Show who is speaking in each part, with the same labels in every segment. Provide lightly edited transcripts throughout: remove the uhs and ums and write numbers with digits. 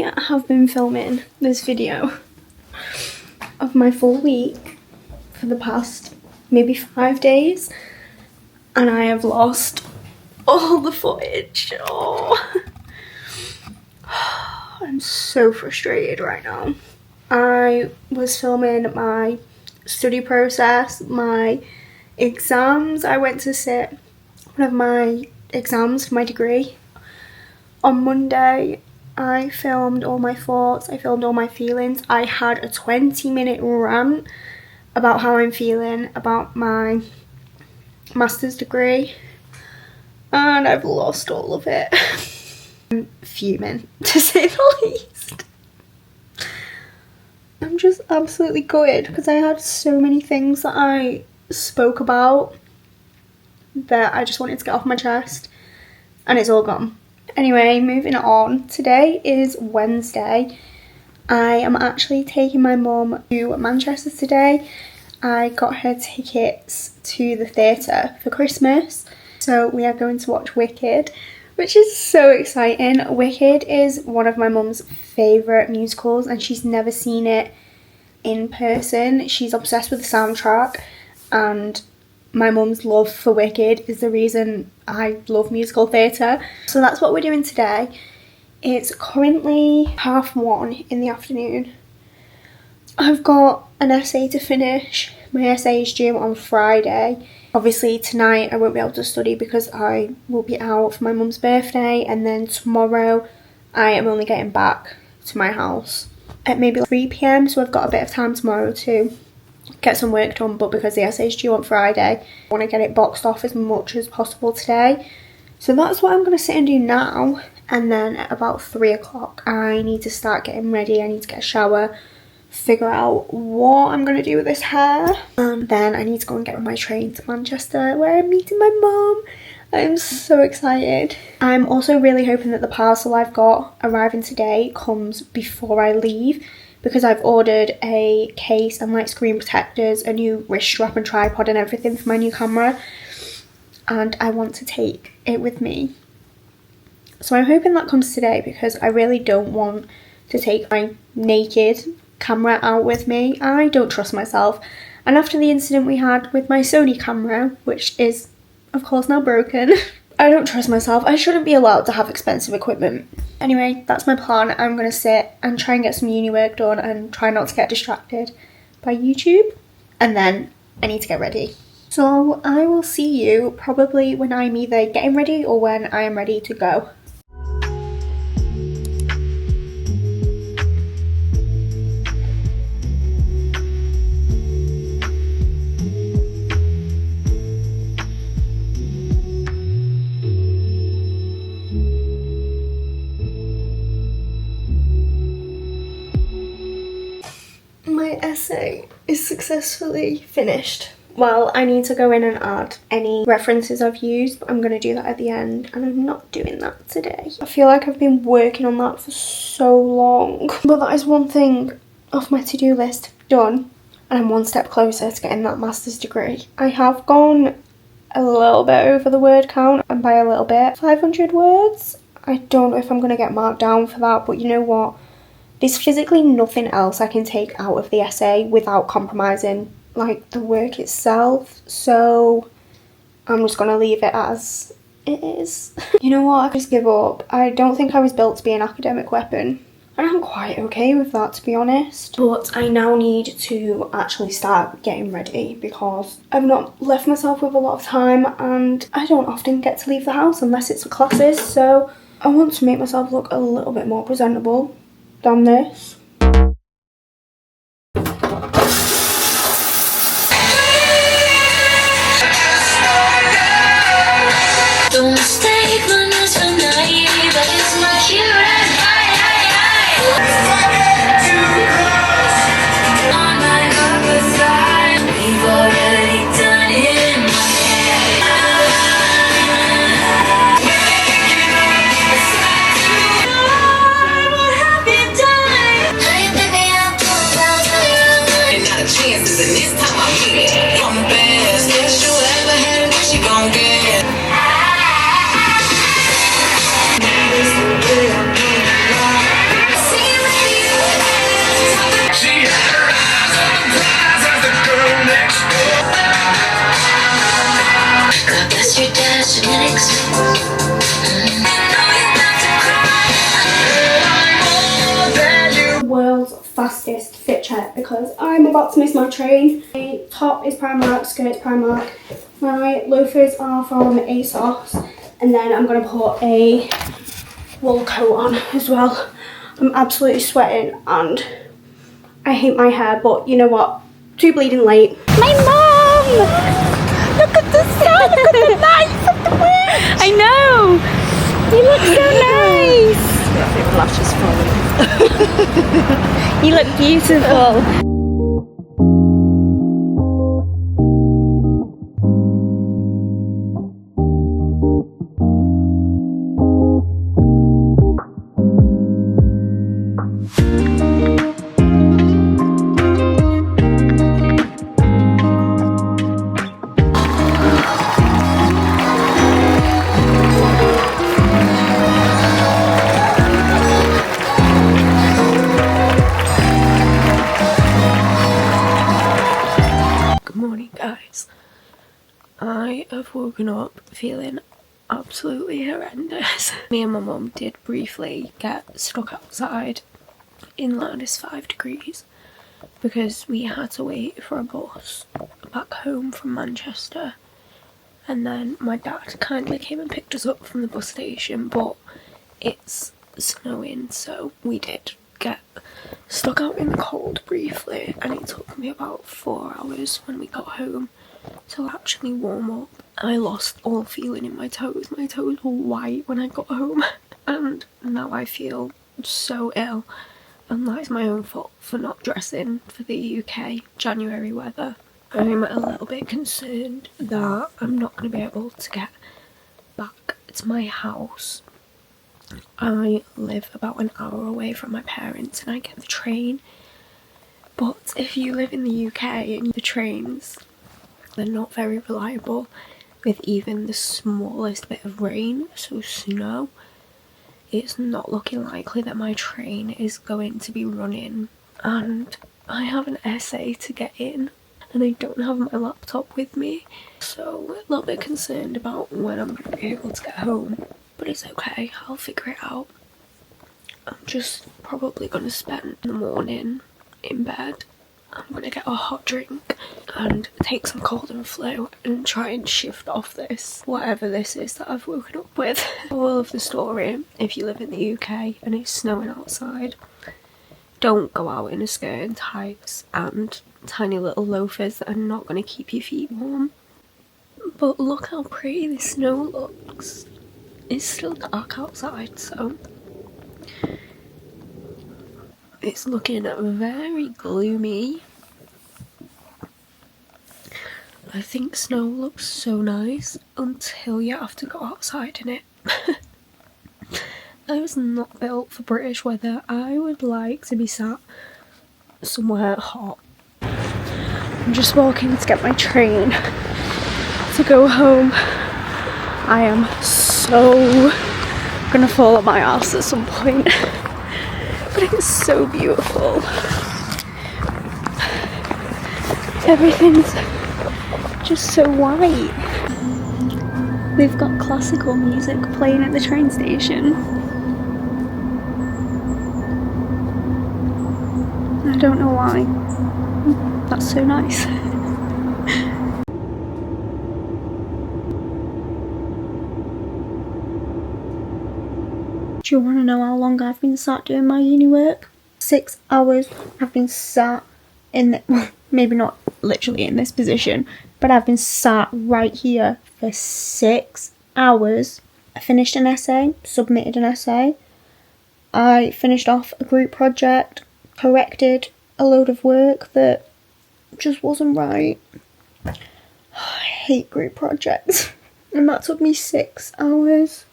Speaker 1: I have been filming this video of my full week for the past maybe 5 days, and I have lost all the footage. Oh. I'm so frustrated right now. I was filming my study process, my exams. I went to sit one of my exams for my degree. On Monday, I filmed all my thoughts, I filmed all my feelings. I had a 20-minute rant about how I'm feeling about my master's degree, and I've lost all of it. I'm fuming, to say the least. I'm just absolutely gutted because I had so many things that I spoke about that I just wanted to get off my chest, and it's all gone. Anyway, moving on. Today is Wednesday. I am actually taking my mum to Manchester today. I got her tickets to the theatre for Christmas, so we are going to watch Wicked, which is so exciting. Wicked is one of my mum's favourite musicals, and she's never seen it in person. She's obsessed with the soundtrack, and my mum's love for Wicked is the reason I love musical theatre. So that's what we're doing today. It's currently 1:30 in the afternoon. I've got an essay to finish. My essay is due on Friday. Obviously tonight I won't be able to study because I will be out for my mum's birthday, and then tomorrow I am only getting back to my house at maybe 3 PM, so I've got a bit of time tomorrow to get some work done, but because the essay is due on Friday, I want to get it boxed off as much as possible today. So that's what I'm going to sit and do now, and then at about 3 o'clock I need to start getting ready. I need to get a shower, figure out what I'm going to do with this hair, and then I need to go and get on my train to Manchester where I'm meeting my mum. I'm so excited. I'm also really hoping that the parcel I've got arriving today comes before I leave, because I've ordered a case and like screen protectors, a new wrist strap and tripod and everything for my new camera, and I want to take it with me. So I'm hoping that comes today, because I really don't want to take my naked camera out with me. I don't trust myself, and after the incident we had with my Sony camera, which is of course now broken, I don't trust myself. I shouldn't be allowed to have expensive equipment. Anyway, that's my plan. I'm going to sit and try and get some uni work done and try not to get distracted by YouTube. And then I need to get ready. So I will see you probably when I'm either getting ready or when I am ready to go. My essay is successfully finished. Well, I need to go in and add any references I've used, but I'm going to do that at the end, and I'm not doing that today. I feel like I've been working on that for so long, but that is one thing off my to-do list done, and I'm one step closer to getting that master's degree. I have gone a little bit over the word count, and by a little bit, 500 words. I don't know if I'm going to get marked down for that, but you know what? There's physically nothing else I can take out of the essay without compromising like the work itself, so I'm just gonna leave it as it is. You know what, I just give up. I don't think I was built to be an academic weapon, and I'm quite okay with that, to be honest. But I now need to actually start getting ready, because I've not left myself with a lot of time, and I don't often get to leave the house unless it's for classes, so I want to make myself look a little bit more presentable than this.
Speaker 2: Don't mistake my nose for naive, but it's my cute and on my upper side, we've already done it in my head. What have you done? question it exists. Know you got to cry. I'm more than you.
Speaker 1: World's fastest fit check because I'm about to miss my train. My top is Primark, skirt is Primark. My loafers are from ASOS, and then I'm gonna put a wool coat on as well. I'm absolutely sweating and I hate my hair, but you know what? Too bleeding late. My mom! Look at the sun! Look at the lights of the bridge! I know! You look so nice!
Speaker 3: I think the lashes falling.
Speaker 1: You look beautiful.
Speaker 3: Guys, I have woken up feeling absolutely horrendous. Me and my mum did briefly get stuck outside in -5 degrees because we had to wait for a bus back home from Manchester, and then my dad kindly came and picked us up from the bus station, but it's snowing, so we did get stuck out in the cold briefly, and it took me about 4 hours when we got home to actually warm up. I lost all feeling in my toes. My toes were white when I got home, and now I feel so ill, and that is my own fault for not dressing for the UK January weather. I'm a little bit concerned that I'm not going to be able to get back to my house. I live about an hour away from my parents and I get the train, but if you live in the UK and the trains, they're not very reliable with even the smallest bit of rain, so snow. It's not looking likely that my train is going to be running, and I have an essay to get in and I don't have my laptop with me, so a little bit concerned about when I'm going to be able to get home. But it's okay, I'll figure it out. I'm just probably going to spend the morning in bed. I'm going to get a hot drink and take some cold and flu and try and shift off this, whatever this is that I've woken up with. All of the story, if you live in the UK and it's snowing outside, don't go out in a skirt and tights and tiny little loafers that are not going to keep your feet warm. But look how pretty the snow looks. It's still dark outside, so it's looking very gloomy. I think snow looks so nice until you have to go outside in it. I was not built for British weather. I would like to be sat somewhere hot. I'm just walking to get my train to go home. I am so gonna fall at my ass at some point, but it's so beautiful. Everything's just so white. We've got classical music playing at the train station. I don't know why. That's so nice. Do you want to know how long I've been sat doing my uni work? 6 hours. I've been sat in the, well, maybe not literally in this position, but I've been sat right here for 6 hours. I finished an essay, submitted an essay. I finished off a group project, corrected a load of work that just wasn't right. I hate group projects. And that took me 6 hours.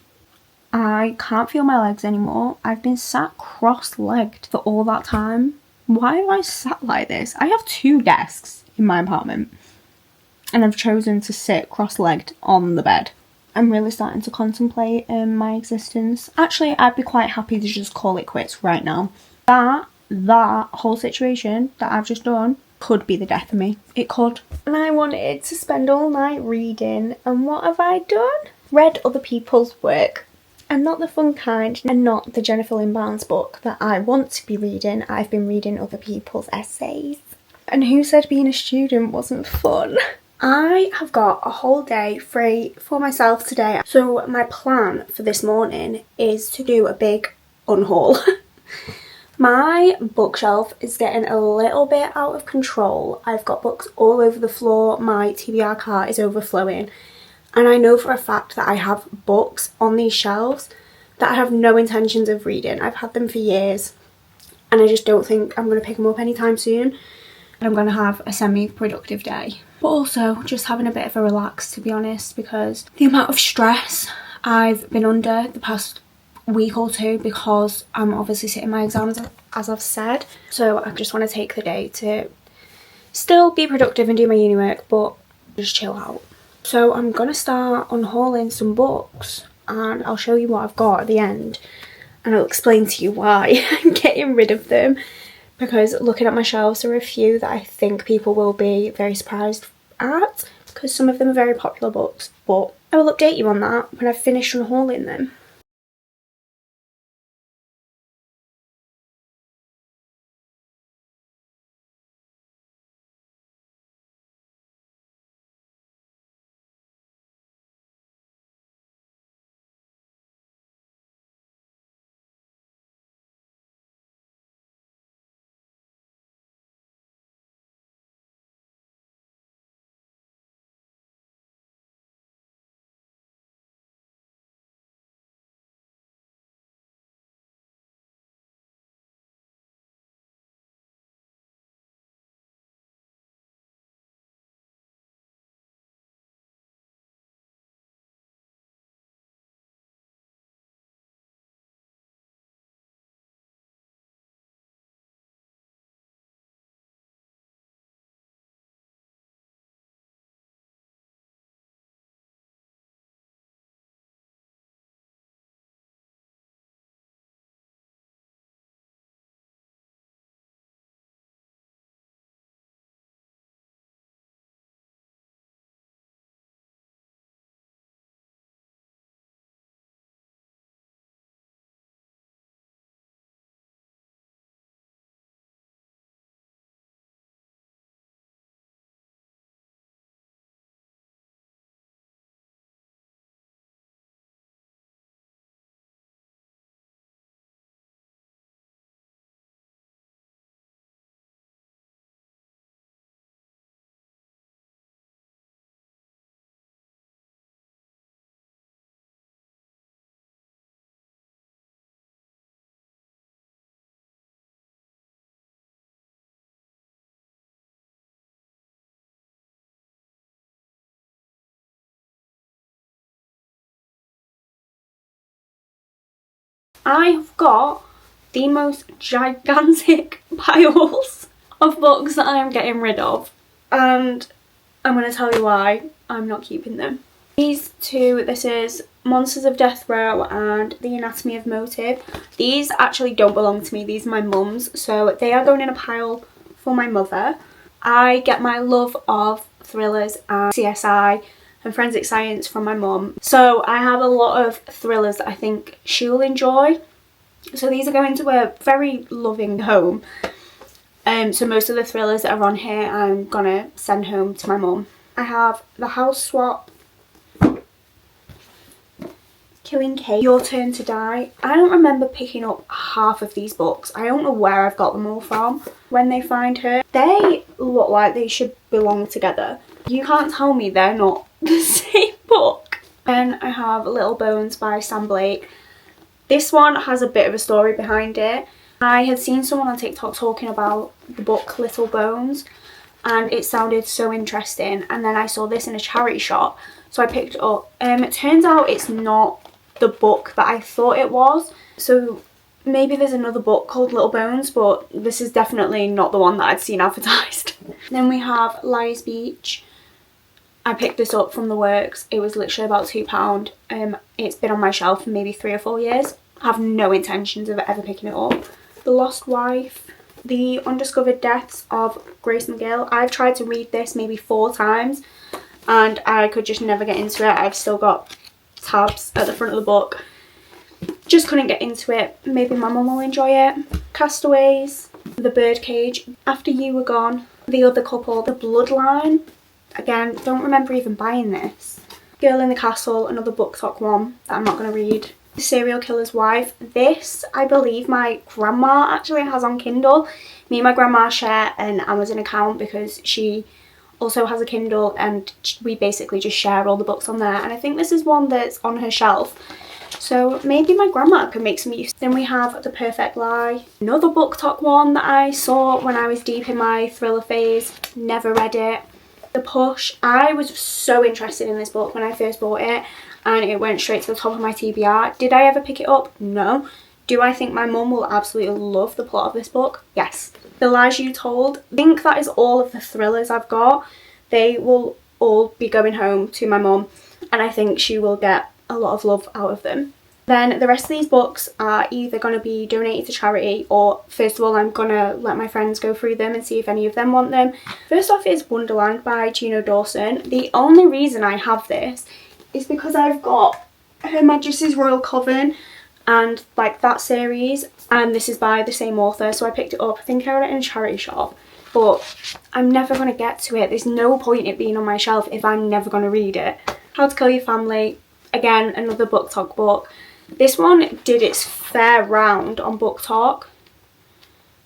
Speaker 3: I can't feel my legs anymore. I've been sat cross-legged for all that time. Why am I sat like this? I have 2 desks in my apartment and I've chosen to sit cross-legged on the bed. I'm really starting to contemplate my existence. Actually, I'd be quite happy to just call it quits right now. That whole situation that I've just done could be the death of me. It could. And I wanted to spend all night reading, and what have I done?
Speaker 1: read other people's work, and not the fun kind, and not the Jennifer Lynn Barnes book that I want to be reading. I've been reading other people's essays. And who said being a student wasn't fun? I have got a whole day free for myself today. So my plan for this morning is to do a big unhaul. My bookshelf is getting a little bit out of control. I've got books all over the floor. My TBR cart is overflowing. And I know for a fact that I have books on these shelves that I have no intentions of reading. I've had them for years and I just don't think I'm going to pick them up anytime soon. I'm going to have a semi-productive day. But also just having a bit of a relax, to be honest, because the amount of stress I've been under the past week or two, because I'm obviously sitting my exams, as I've said. So I just want to take the day to still be productive and do my uni work, but just chill out. So I'm going to start unhauling some books and I'll show you what I've got at the end, and I'll explain to you why I'm getting rid of them, because looking at my shelves there are a few that I think people will be very surprised at, because some of them are very popular books, but I will update you on that when I've finished unhauling them. I've got the most gigantic piles of books that I am getting rid of, and I'm going to tell you why I'm not keeping them. These two, this is Monsters of Death Row and The Anatomy of Motive. These actually don't belong to me, these are my mum's, so they are going in a pile for my mother. I get my love of thrillers and CSI and forensic science from my mum, so I have a lot of thrillers that I think she'll enjoy. So these are going to a very loving home. So most of the thrillers that are on here I'm gonna send home to my mum. I have The House Swap, Killing Kate, Your Turn to Die. I don't remember picking up half of these books. I don't know where I've got them all from. When They Find Her. They look like they should belong together. You can't tell me they're not the same book. Then I have Little Bones by Sam Blake. This one has a bit of a story behind it. I had seen someone on TikTok talking about the book Little Bones and it sounded so interesting, and then I saw this in a charity shop, so I picked it up. It turns out it's not the book that I thought it was, so maybe there's another book called Little Bones, but this is definitely not the one that I'd seen advertised. Then we have Lies Beach. I picked this up from the works. It was literally about £2. It's been on my shelf for maybe 3 or 4 years. I have no intentions of ever picking it up. The Lost Wife. The Undiscovered Deaths of Grace McGill. I've tried to read this maybe 4 times and I could just never get into it. I've still got tabs at the front of the book. Just couldn't get into it. Maybe my mum will enjoy it. Castaways, The Birdcage, After You Were Gone, The Other Couple, The Bloodline. Again, don't remember even buying this. Girl in the Castle, another book talk one that I'm not going to read. The Serial Killer's Wife. This, I believe my grandma actually has on Kindle. Me and my grandma share an Amazon account because she also has a Kindle, and we basically just share all the books on there. And I think this is one that's on her shelf. So maybe my grandma can make some use. Then we have The Perfect Lie, another book talk one that I saw when I was deep in my thriller phase. Never read it. The Push. I was so interested in this book when I first bought it, and it went straight to the top of my TBR. Did I ever pick it up? No. Do I think my mum will absolutely love the plot of this book? Yes. The Lies You Told. I think that is all of the thrillers I've got. They will all be going home to my mum, and I think she will get a lot of love out of them. Then the rest of these books are either going to be donated to charity, or first of all I'm going to let my friends go through them and see if any of them want them. First off is Wonderland by Gino Dawson. The only reason I have this is because I've got Her Majesty's Royal Coven and like that series, and this is by the same author, so I picked it up. I think I got it in a charity shop, but I'm never going to get to it. There's no point it being on my shelf if I'm never going to read it. How to Kill Your Family, again another book talk book. This one did its fair round on Book Talk,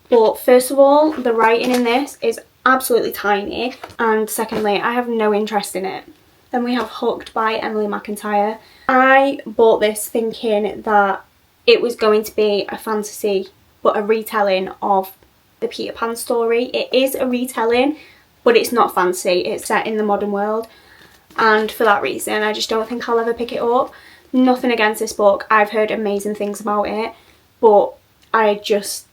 Speaker 1: but first of all, the writing in this is absolutely tiny, and secondly, I have no interest in it. Then we have Hooked by Emily McIntyre. I bought this thinking that it was going to be a fantasy, but a retelling of the Peter Pan story. It is a retelling, but it's not fantasy. It's set in the modern world, and for that reason, I just don't think I'll ever pick it up. Nothing against this book. I've heard amazing things about it, but I just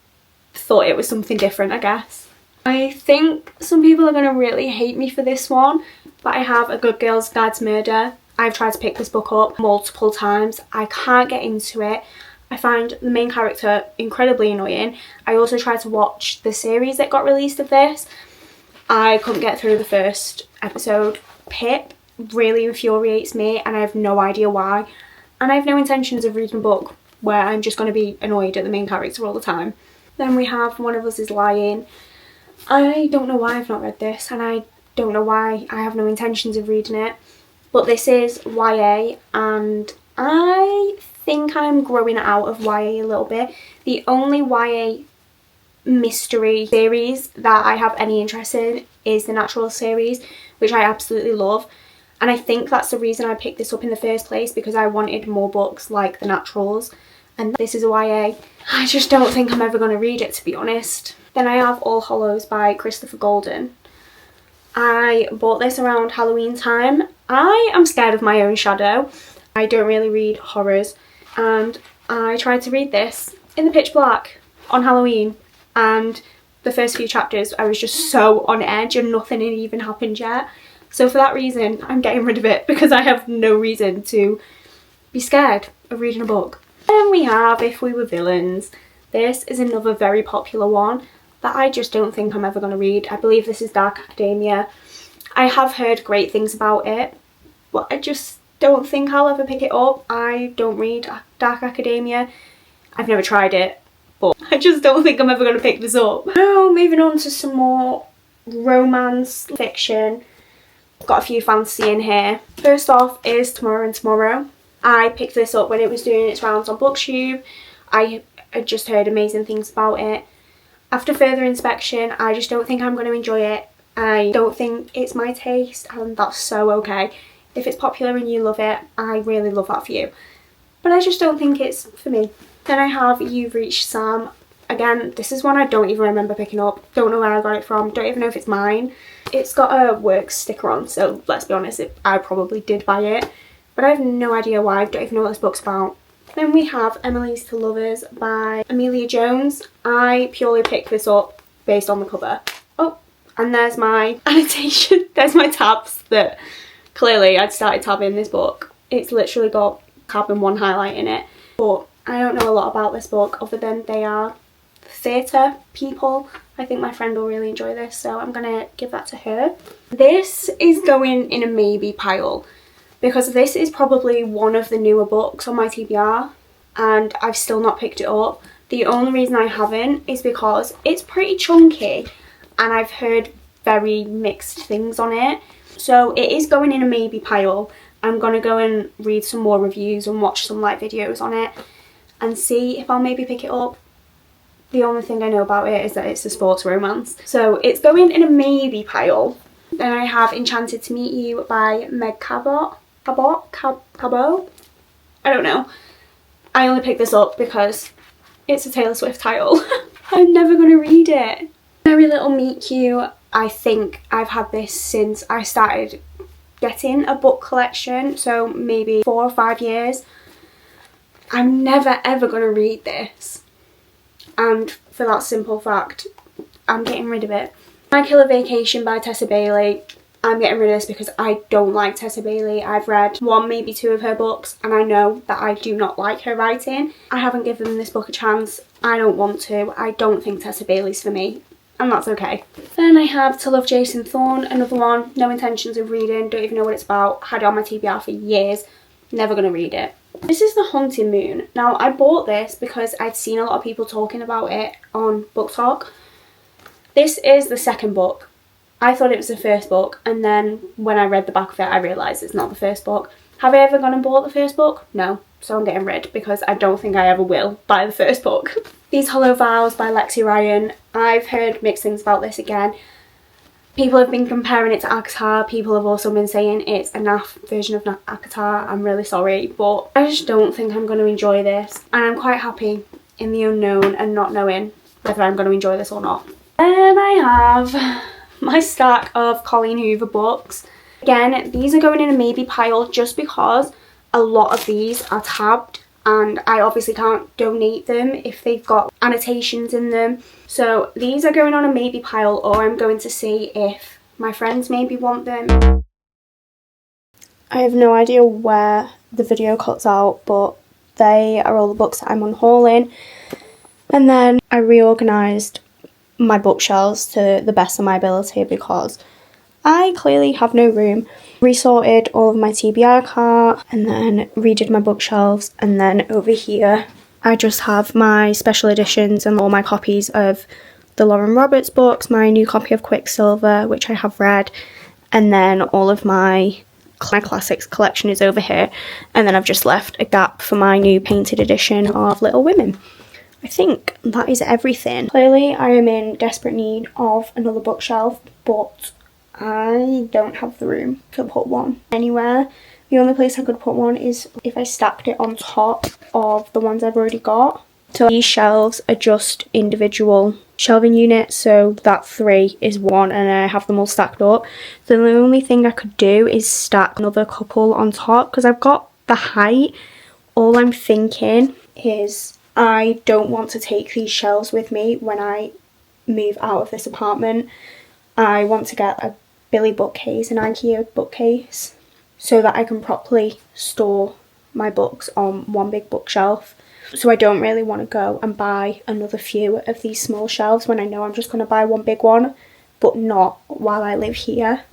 Speaker 1: thought it was something different, I guess. I think some people are going to really hate me for this one, but I have A Good Girl's Guide to Murder. I've tried to pick this book up multiple times. I can't get into it. I find the main character incredibly annoying. I also tried to watch the series that got released of this. I couldn't get through the first episode. Pip really infuriates me, and I have no idea why. And I have no intentions of reading a book where I'm just going to be annoyed at the main character all the time. Then we have One of Us is Lying. I don't know why I've not read this, and I don't know why I have no intentions of reading it. But this is YA, and I think I'm growing out of YA a little bit. The only YA mystery series that I have any interest in is the Natural series, which I absolutely love. And I think that's the reason I picked this up in the first place, because I wanted more books like The Naturals, and this is a YA. I just don't think I'm ever going to read it, to be honest. Then I have All Hallows by Christopher Golden. I bought this around Halloween time. I am scared of my own shadow. I don't really read horrors, and I tried to read this in the pitch black on Halloween, and the first few chapters I was just so on edge and nothing had even happened yet. So for that reason, I'm getting rid of it, because I have no reason to be scared of reading a book. Then we have If We Were Villains. This is another very popular one that I just don't think I'm ever going to read. I believe this is Dark Academia. I have heard great things about it, but I just don't think I'll ever pick it up. I don't read Dark Academia. I've never tried it, but I just don't think I'm ever going to pick this up. Now moving on to some more romance fiction. Got a few fantasy in here. First off is Tomorrow and Tomorrow. I picked this up when it was doing its rounds on BookTube. I had just heard amazing things about it. After further inspection, I just don't think I'm going to enjoy it. I don't think it's my taste, and that's so okay. If it's popular and you love it, I really love that for you. But I just don't think it's for me. Then I have You've Reached Sam. Again, this is one I don't even remember picking up. Don't know where I got it from. Don't even know if it's mine. It's got a work sticker on, so let's be honest, I probably did buy it. But I have no idea why. I don't even know what this book's about. Then we have Emily's to Lovers by Amelia Jones. I purely picked this up based on the cover. Oh, and there's my annotation. There's my tabs that clearly I'd started tabbing this book. It's literally got tab and one highlight in it. But I don't know a lot about this book other than they are theatre people. I think my friend will really enjoy this, so I'm gonna give that to her. This is going in a maybe pile. because this is probably one of the newer books on my TBR and I've still not picked it up. The only reason I haven't is because it's pretty chunky and I've heard very mixed things on it. So it is going in a maybe pile. I'm going to go and read some more reviews and watch some like videos on it and see if I'll maybe pick it up. The only thing I know about it is that it's a sports romance. So it's going in a maybe pile. Then I have Enchanted to Meet You by Meg Cabot. Cabot? I don't know. I only picked this up because it's a Taylor Swift title. I'm never going to read it. Merry Little Meet Cute. I think I've had this since I started getting a book collection, so maybe 4 or 5 years. I'm never ever going to read this. And for that simple fact, I'm getting rid of it. My Killer Vacation by Tessa Bailey. I'm getting rid of this because I don't like Tessa Bailey. I've read 1, maybe 2 of her books and I know that I do not like her writing. I haven't given this book a chance. I don't want to. I don't think Tessa Bailey's for me. And that's okay. Then I have To Love Jason Thorne, another one. No intentions of reading. Don't even know what it's about. Had it on my TBR for years. Never going to read it. This is The Haunted Moon. Now I bought this because I'd seen a lot of people talking about it on Book Talk. This is the second book. I thought it was the first book, and then when I read the back of it I realised it's not the first book. Have I ever gone and bought the first book? No. So I'm getting rid because I don't think I ever will buy the first book. These Hollow Vows by Lexi Ryan. I've heard mixed things about this again. People have been comparing it to ACOTAR. People have also been saying it's a naff version of ACOTAR. I'm really sorry, but I just don't think I'm going to enjoy this. And I'm quite happy in the unknown and not knowing whether I'm going to enjoy this or not. Then I have my stack of Colleen Hoover books. Again, these are going in a maybe pile just because a lot of these are tabbed and I obviously can't donate them if they've got annotations in them. So these are going on a maybe pile, or I'm going to see if my friends maybe want them. I have no idea where the video cuts out, but they are all the books that I'm unhauling. And then I reorganised my bookshelves to the best of my ability because I clearly have no room. Resorted all of my TBR cart and then redid my bookshelves, and then over here I just have my special editions and all my copies of the Lauren Roberts books, my new copy of Quicksilver, which I have read, and then all of my classics collection is over here, and then I've just left a gap for my new painted edition of Little Women. I think that is everything. Clearly I am in desperate need of another bookshelf, but I don't have the room to put one anywhere. The only place I could put one is if I stacked it on top of the ones I've already got. So these shelves are just individual shelving units, so that 3 is one and I have them all stacked up. So the only thing I could do is stack another couple on top because I've got the height. All I'm thinking is I don't want to take these shelves with me when I move out of this apartment. I want to get a Billy bookcase, an IKEA bookcase, so that I can properly store my books on one big bookshelf. So I don't really want to go and buy another few of these small shelves when I know I'm just going to buy one big one, but not while I live here.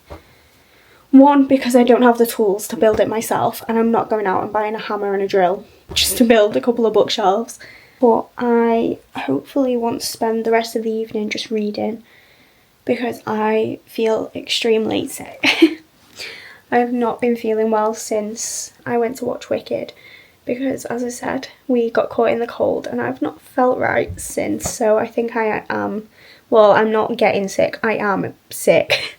Speaker 1: One, because I don't have the tools to build it myself, and I'm not going out and buying a hammer and a drill just to build a couple of bookshelves. But I hopefully want to spend the rest of the evening just reading, because I feel extremely sick. I have not been feeling well since I went to watch Wicked because, as I said, we got caught in the cold and I've not felt right since. So I think I am, well, I'm not getting sick, I am sick.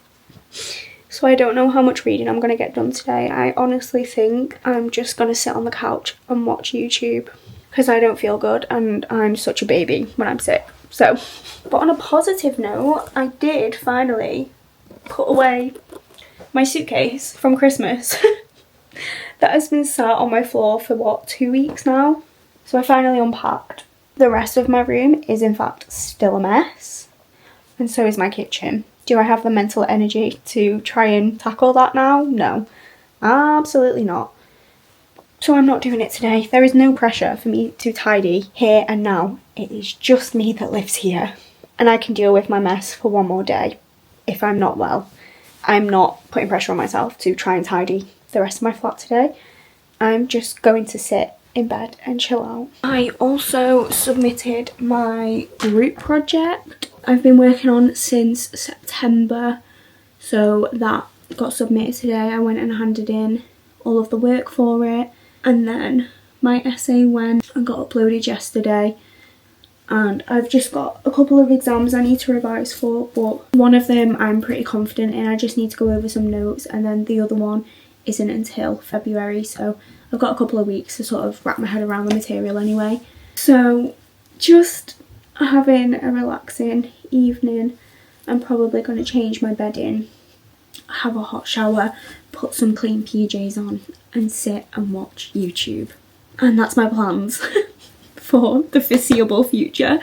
Speaker 1: So I don't know how much reading I'm going to get done today. I honestly think I'm just going to sit on the couch and watch YouTube because I don't feel good and I'm such a baby when I'm sick. So, but on a positive note, I did finally put away my suitcase from Christmas that has been sat on my floor for what, 2 weeks now? So I finally unpacked. The rest of my room is in fact still a mess, and so is my kitchen. Do I have the mental energy to try and tackle that now? No, absolutely not. So I'm not doing it today. There is no pressure for me to tidy here and now. It is just me that lives here. And I can deal with my mess for one more day if I'm not well. I'm not putting pressure on myself to try and tidy the rest of my flat today. I'm just going to sit in bed and chill out. I also submitted my group project I've been working on since September, so that got submitted today. I went and handed in all of the work for it, and then my essay went and got uploaded yesterday, and I've just got a couple of exams I need to revise for, but one of them I'm pretty confident in. I just need to go over some notes, and then the other one isn't until February, so I've got a couple of weeks to sort of wrap my head around the material anyway. So just having a relaxing evening. I'm probably going to change my bedding, have a hot shower, put some clean PJs on and sit and watch YouTube. And that's my plans for the foreseeable future.